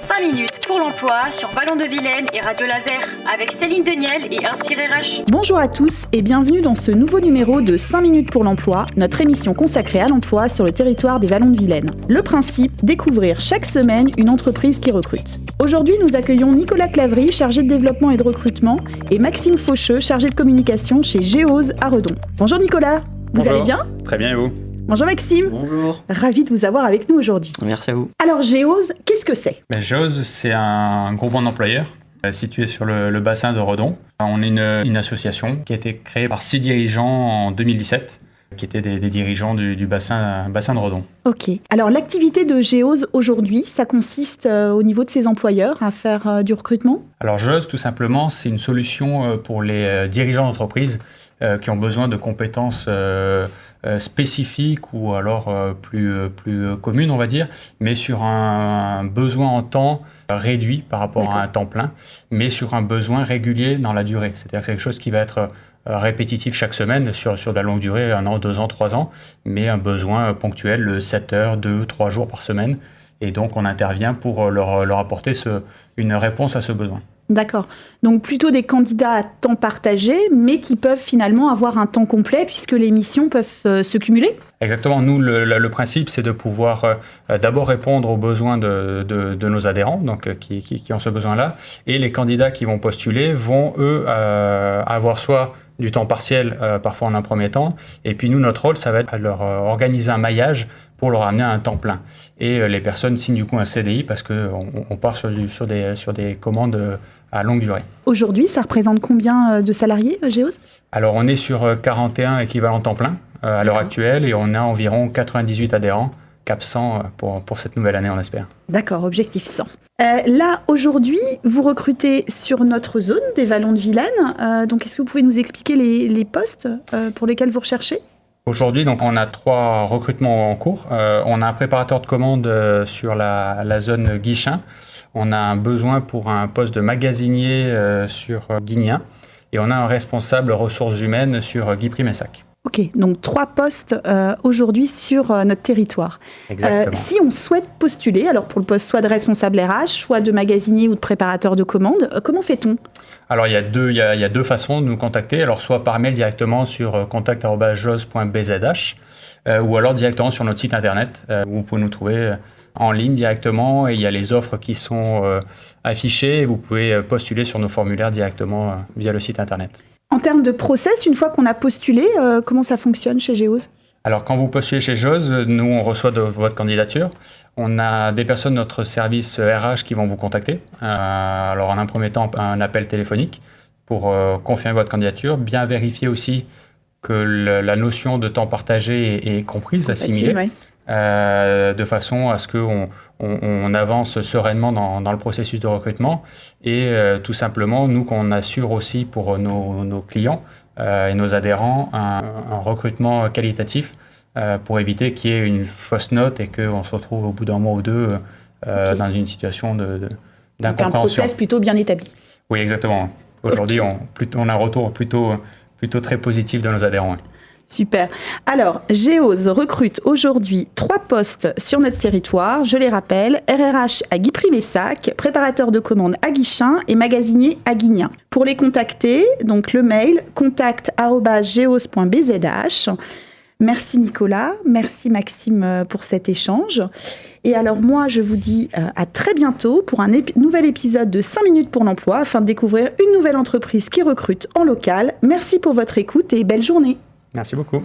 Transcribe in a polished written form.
5 minutes pour l'emploi sur Ballon de Vilaine et Radio Laser avec Céline Deniel et Inspire RH. Bonjour à tous et bienvenue dans ce nouveau numéro de 5 minutes pour l'emploi, notre émission consacrée à l'emploi sur le territoire des Vallons de Vilaine. Le principe, découvrir chaque semaine une entreprise qui recrute. Aujourd'hui, nous accueillons Nicolas Claverie, chargé de développement et de recrutement, et Maxime Faucheux, chargé de communication chez Géoz à Redon. Bonjour Nicolas, vous allez bien ? Très bien et vous ? Bonjour Maxime. Bonjour. Ravi de vous avoir avec nous aujourd'hui. Merci à vous. Alors Géoz, qu'est-ce que c'est ? Géoz, c'est un groupement d'employeurs situé sur le bassin de Redon. On est une association qui a été créée par 6 dirigeants en 2017, qui étaient des dirigeants du bassin de Redon. Ok. Alors l'activité de Géoz aujourd'hui, ça consiste au niveau de ses employeurs à faire du recrutement ? Alors Géoz, tout simplement, c'est une solution pour les dirigeants d'entreprise qui ont besoin de compétences spécifiques ou alors plus communes, on va dire, mais sur un besoin en temps réduit par rapport à un temps plein, mais sur un besoin régulier dans la durée. C'est-à-dire que c'est quelque chose qui va être répétitif chaque semaine sur de la longue durée, 1 an, 2 ans, 3 ans, mais un besoin ponctuel, 7 heures, 2, 3 jours par semaine. Et donc, on intervient pour leur apporter une réponse à ce besoin. D'accord. Donc plutôt des candidats à temps partagé, mais qui peuvent finalement avoir un temps complet puisque les missions peuvent se cumuler ? Exactement. Nous, le principe, c'est de pouvoir d'abord répondre aux besoins de nos adhérents, donc qui ont ce besoin-là. Et les candidats qui vont postuler vont, eux, avoir soit du temps partiel, parfois en un premier temps. Et puis nous, notre rôle, ça va être de leur organiser un maillage pour leur amener à un temps plein. Et les personnes signent du coup un CDI parce qu'on part sur des commandes à longue durée. Aujourd'hui, ça représente combien de salariés, Géoz ? Alors, on est sur 41 équivalents temps plein à l'heure actuelle et on a environ 98 adhérents, cap 100 pour cette nouvelle année, on espère. D'accord, objectif 100. Là, aujourd'hui, vous recrutez sur notre zone des Vallons de Vilaine. Donc, est-ce que vous pouvez nous expliquer les postes pour lesquels vous recherchez ? Aujourd'hui, donc, on a 3 recrutements en cours. On a un préparateur de commandes sur la zone Guichin. On a un besoin pour un poste de magasinier sur Guignan. Et on a un responsable ressources humaines sur Guipry-Messac. Ok, donc 3 postes aujourd'hui sur notre territoire. Exactement. Si on souhaite postuler, alors pour le poste soit de responsable RH, soit de magasinier ou de préparateur de commandes, comment fait-on ? Alors, il y a 2 façons de nous contacter. Alors, soit par mail directement sur contact@geoz.bzh ou alors directement sur notre site internet où vous pouvez nous trouver en ligne directement et il y a les offres qui sont affichées et vous pouvez postuler sur nos formulaires directement via le site internet. En termes de process, une fois qu'on a postulé, comment ça fonctionne chez Géoz ? Alors, quand vous postulez chez Géoz, nous, on reçoit votre candidature. On a des personnes de notre service RH qui vont vous contacter. Alors, en un premier temps, un appel téléphonique pour confirmer votre candidature, bien vérifier aussi que la notion de temps partagé est comprise, assimilée, ouais. De façon à ce qu'on avance sereinement dans le processus de recrutement. Et tout simplement, nous, qu'on assure aussi pour nos clients et nos adhérents un recrutement qualitatif pour éviter qu'il y ait une fausse note et qu'on se retrouve au bout d'un mois ou 2 dans une situation d'incompréhension. Donc un process plutôt bien établi. Oui, exactement. Aujourd'hui, on a un retour plutôt très positif de nos adhérents. Super. Alors, Géoz recrute aujourd'hui 3 postes sur notre territoire. Je les rappelle, RRH à Guipry-Messac, préparateur de commandes à Guichin et magasinier à Guignan. Pour les contacter, donc le mail contact@geoz.bzh. Merci Nicolas, merci Maxime pour cet échange. Et alors moi, je vous dis à très bientôt pour un nouvel épisode de 5 minutes pour l'emploi afin de découvrir une nouvelle entreprise qui recrute en local. Merci pour votre écoute et belle journée. Merci beaucoup.